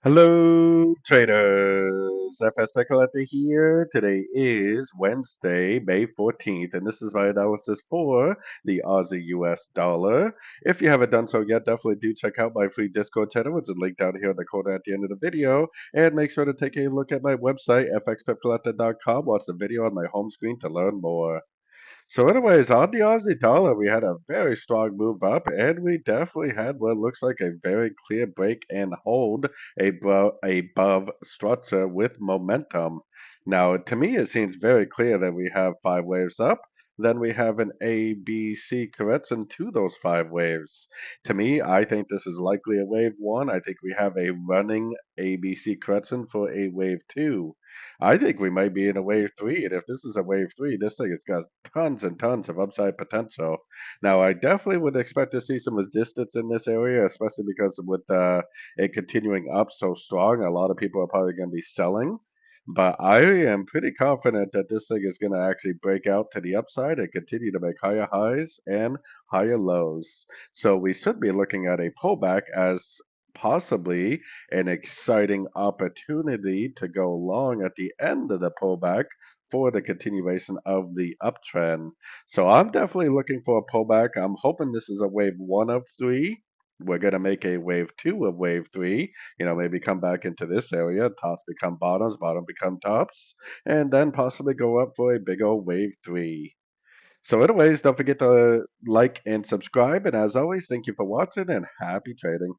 Hello, traders. FX Pip Collector here. Today is Wednesday, May 14th, and this is my analysis for the Aussie US dollar. If you haven't done so yet, definitely do check out my free Discord channel, which is linked down here in the corner at the end of the video. And make sure to take a look at my website, fxpipcollector.com. Watch the video on my home screen to learn more. So, anyways, on the Aussie dollar, we had a very strong move up, and we definitely had what looks like a very clear break and hold above structure with momentum. Now, to me, it seems very clear that we have five waves up. Then we have an A, B, C correction to those five waves. To me, I think this is likely a wave one. I think we have a running A, B, C correction for a wave two. I think we might be in a wave three, and if this is a wave three, this thing has got tons and tons of upside potential. Now, I definitely would expect to see some resistance in this area, especially because with it continuing up so strong, a lot of people are probably going to be selling. But I am pretty confident that this thing is going to actually break out to the upside and continue to make higher highs and higher lows. So we should be looking at a pullback as possibly an exciting opportunity to go long at the end of the pullback for the continuation of the uptrend. So I'm definitely looking for a pullback. I'm hoping this is a wave one of three. We're going to make a wave two of wave three, maybe come back into this area, tops become bottoms, bottom become tops, and then possibly go up for a big old wave three. So anyways, don't forget to like and subscribe. And as always, thank you for watching and happy trading.